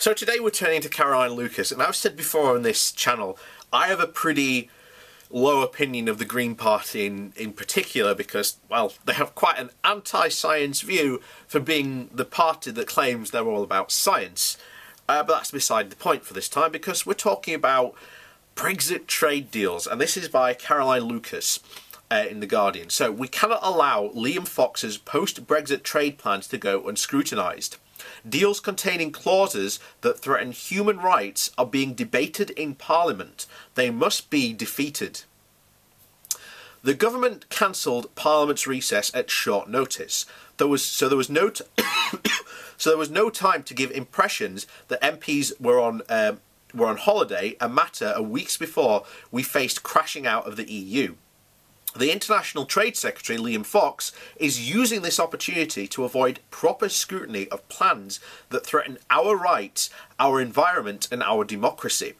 So today we're turning to Caroline Lucas, and I've said before on this channel, I have a pretty low opinion of the Green Party in particular because, well, they have quite an anti-science view for being the party that claims they're all about science. But that's beside the point for this time because we're talking about Brexit trade deals, and this is by Caroline Lucas in The Guardian. So, we cannot allow Liam Fox's post-Brexit trade plans to go unscrutinised. Deals containing clauses that threaten human rights are being debated in Parliament. They must be defeated. The government cancelled Parliament's recess at short notice. There was no time to give impressions that MPs were on holiday, a matter of weeks before we faced crashing out of the EU. The International Trade Secretary, Liam Fox, is using this opportunity to avoid proper scrutiny of plans that threaten our rights, our environment and our democracy.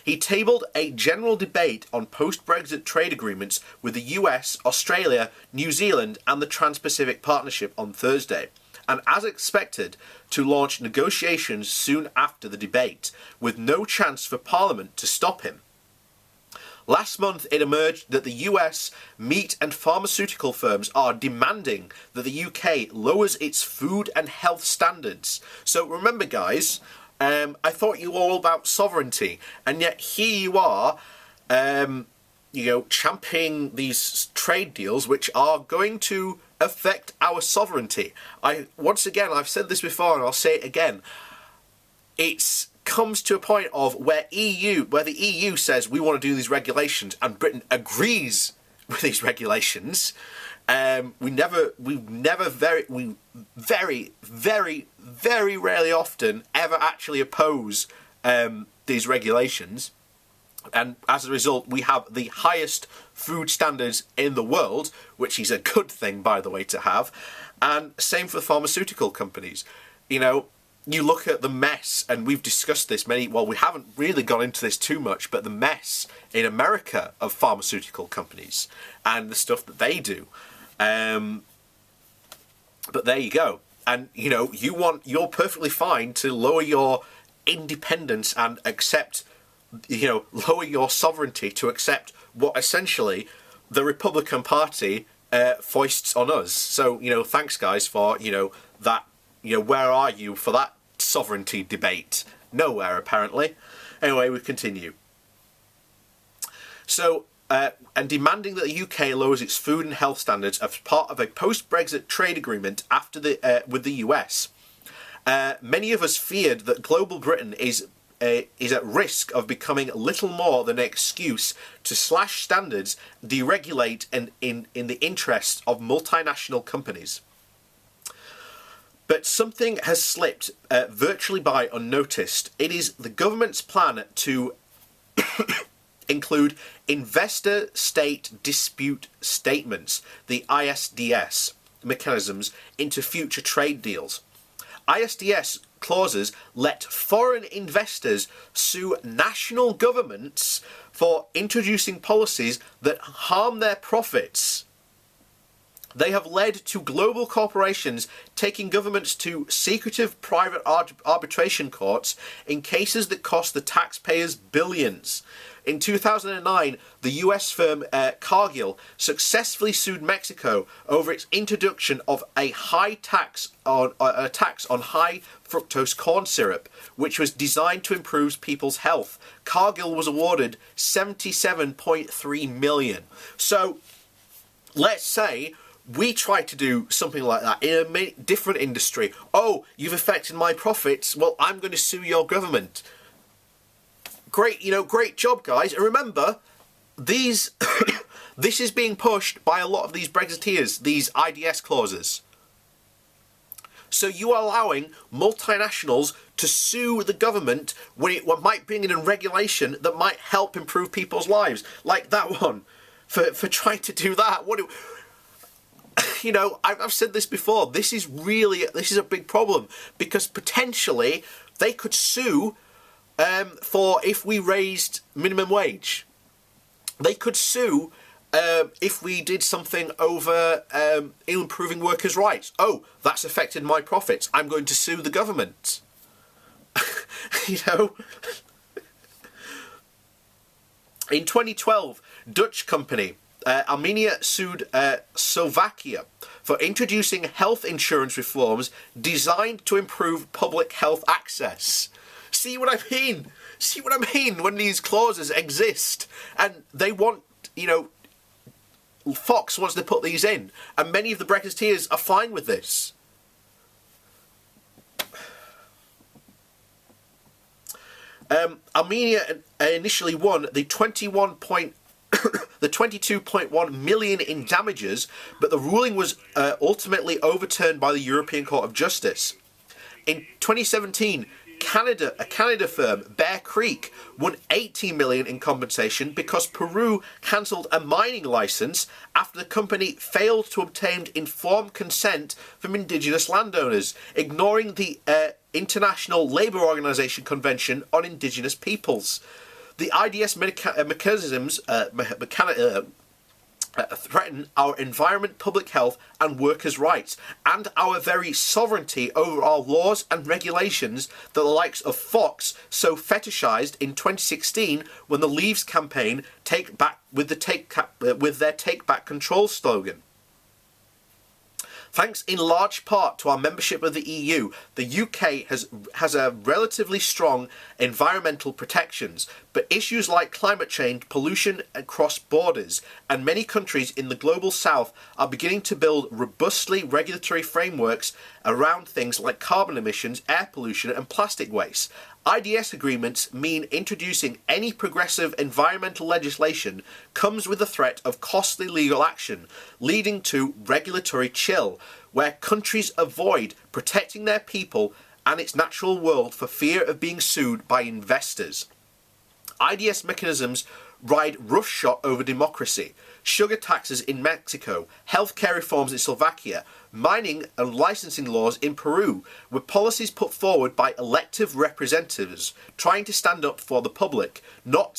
He tabled a general debate on post-Brexit trade agreements with the US, Australia, New Zealand and the Trans-Pacific Partnership on Thursday, and as expected, to launch negotiations soon after the debate, with no chance for Parliament to stop him. Last month, it emerged that the US meat and pharmaceutical firms are demanding that the UK lowers its food and health standards. So remember, guys, I thought you were all about sovereignty, and yet here you are, championing these trade deals which are going to affect our sovereignty. Once again, I've said this before, and I'll say it again. It's comes to a point of where the EU says we want to do these regulations and Britain agrees with these regulations. We very, very rarely often ever actually oppose these regulations. And as a result, we have the highest food standards in the world, which is a good thing, by the way, to have. And same for the pharmaceutical companies. You look at the mess, and we've discussed this we haven't really gone into this too much, but the mess in America of pharmaceutical companies and the stuff that they do. But there you go. And, you're perfectly fine to lower your independence and accept, lower your sovereignty to accept what essentially the Republican Party foists on us. So, thanks guys for, that. Where are you for that sovereignty debate? Nowhere, apparently. Anyway, we continue. So, and demanding that the UK lowers its food and health standards as part of a post-Brexit trade agreement with the US. Many of us feared that global Britain is at risk of becoming little more than an excuse to slash standards, deregulate, and in the interests of multinational companies. But something has slipped virtually by unnoticed. It is the government's plan to include investor state dispute statements, the ISDS mechanisms, into future trade deals. ISDS clauses let foreign investors sue national governments for introducing policies that harm their profits. They have led to global corporations taking governments to secretive private arbitration courts in cases that cost the taxpayers billions. In 2009, the US firm Cargill successfully sued Mexico over its introduction of a tax on high fructose corn syrup, which was designed to improve people's health. Cargill was awarded $77.3 million. So, let's say we try to do something like that in a different industry. Oh, you've affected my profits. Well, I'm going to sue your government. Great, great job, guys. And remember, this is being pushed by a lot of these Brexiteers, these IDS clauses. So you are allowing multinationals to sue the government when it might bring in a regulation that might help improve people's lives, like that one, for trying to do that. I've said this before, this is a big problem, because potentially they could sue for if we raised minimum wage. They could sue if we did something over improving workers' rights. Oh, that's affected my profits. I'm going to sue the government. You know? In 2012, Dutch company Armenia sued Slovakia for introducing health insurance reforms designed to improve public health access. See what I mean? See what I mean when these clauses exist and they want, you know, Fox wants to put these in, and many of the Brexiteers are fine with this. Armenia initially won the 22.1 million in damages, but the ruling was ultimately overturned by the European Court of Justice. In 2017, a Canada firm, Bear Creek, won 18 million in compensation because Peru cancelled a mining license after the company failed to obtain informed consent from indigenous landowners, ignoring the International Labour Organization Convention on Indigenous Peoples. The ISDS mechanisms threaten our environment, public health and workers' rights, and our very sovereignty over our laws and regulations that the likes of Fox so fetishised in 2016 when the Leaves campaign with their Take Back Control slogan. Thanks in large part to our membership of the EU, the UK has a relatively strong environmental protections, but issues like climate change, pollution across borders, and many countries in the global south are beginning to build robustly regulatory frameworks around things like carbon emissions, air pollution and plastic waste. ISDS agreements mean introducing any progressive environmental legislation comes with the threat of costly legal action, leading to regulatory chill, where countries avoid protecting their people and its natural world for fear of being sued by investors. ISDS mechanisms ride roughshod over democracy, sugar taxes in Mexico, healthcare reforms in Slovakia, mining and licensing laws in Peru, with policies put forward by elective representatives trying to stand up for the public, not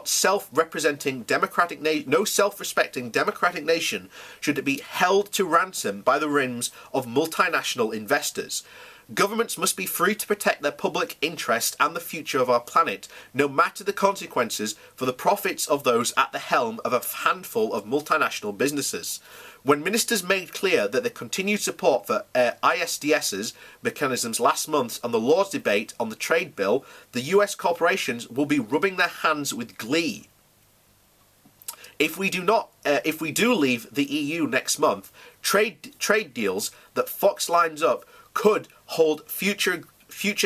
self-representing no self-respecting democratic nation should be held to ransom by the whims of multinational investors. Governments must be free to protect their public interest and the future of our planet, no matter the consequences for the profits of those at the helm of a handful of multinational businesses. When ministers made clear that they continued support for ISDS's mechanisms last month on the Lord's debate on the trade bill, the US corporations will be rubbing their hands with glee. If we do leave the EU next month, trade deals that Fox lines up could hold future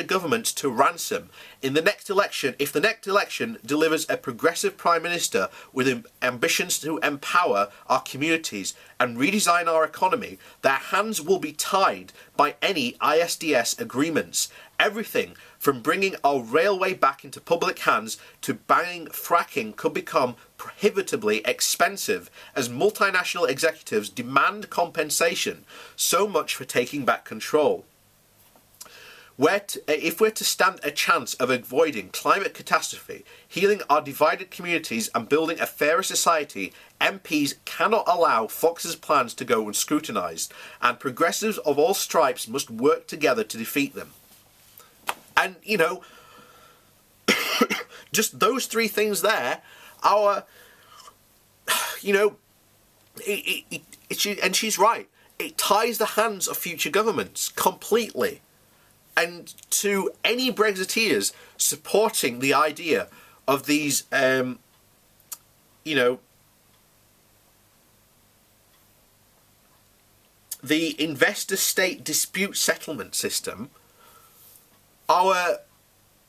governments to ransom. In the next election, if the next election delivers a progressive prime minister with ambitions to empower our communities and redesign our economy, their hands will be tied by any ISDS agreements. Everything from bringing our railway back into public hands to banning fracking could become prohibitively expensive as multinational executives demand compensation, so much for taking back control. If we're to stand a chance of avoiding climate catastrophe, healing our divided communities and building a fairer society, MPs cannot allow Fox's plans to go unscrutinised, and progressives of all stripes must work together to defeat them. And, you know, just those three things there are, you know, and she's right. It ties the hands of future governments completely. And to any Brexiteers supporting the idea of these, you know, the investor-state dispute settlement system,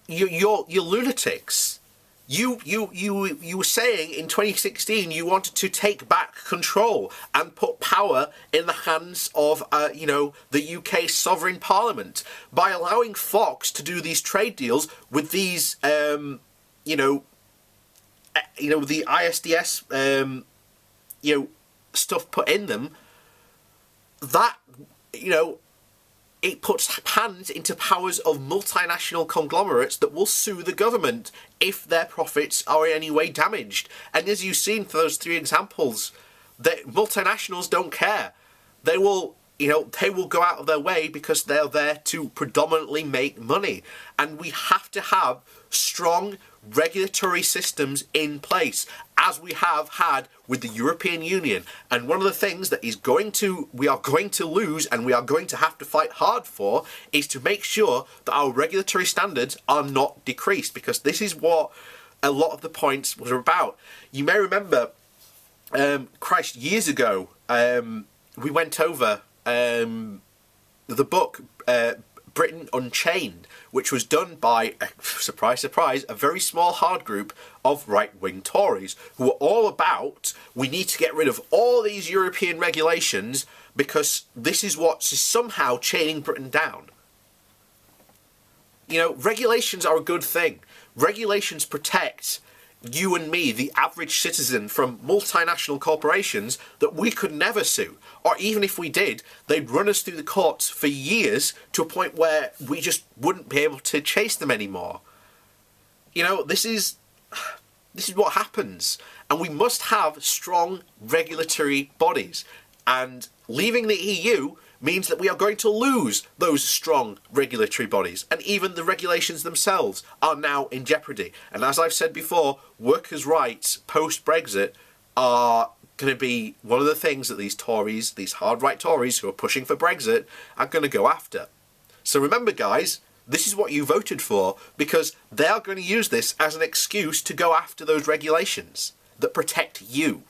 you're lunatics. You were saying in 2016 you wanted to take back control and put power in the hands of you know, the UK sovereign parliament by allowing Fox to do these trade deals with these you know the ISDS you know, stuff put in them. That, you know, it puts hands into powers of multinational conglomerates that will sue the government if their profits are in any way damaged. And as you've seen for those three examples, that multinationals don't care. They will you know, they will go out of their way because they're there to predominantly make money. And we have to have strong regulatory systems in place, as we have had with the European Union. And one of the things that we are going to lose, and we are going to have to fight hard for, is to make sure that our regulatory standards are not decreased, because this is what a lot of the points were about. You may remember, years ago, we went over the book Britain Unchained, which was done by, surprise, surprise, a very small hard group of right-wing Tories who were all about, we need to get rid of all these European regulations because this is what's somehow chaining Britain down. You know, regulations are a good thing. Regulations protect you and me, the average citizen, from multinational corporations that we could never sue. Or even if we did, they'd run us through the courts for years to a point where we just wouldn't be able to chase them anymore. You know, this is what happens. And we must have strong regulatory bodies. And leaving the EU means that we are going to lose those strong regulatory bodies, and even the regulations themselves are now in jeopardy. And as I've said before, workers' rights post-Brexit are going to be one of the things that these Tories, these hard right Tories who are pushing for Brexit, are going to go after. So remember, guys, this is what you voted for, because they are going to use this as an excuse to go after those regulations that protect you.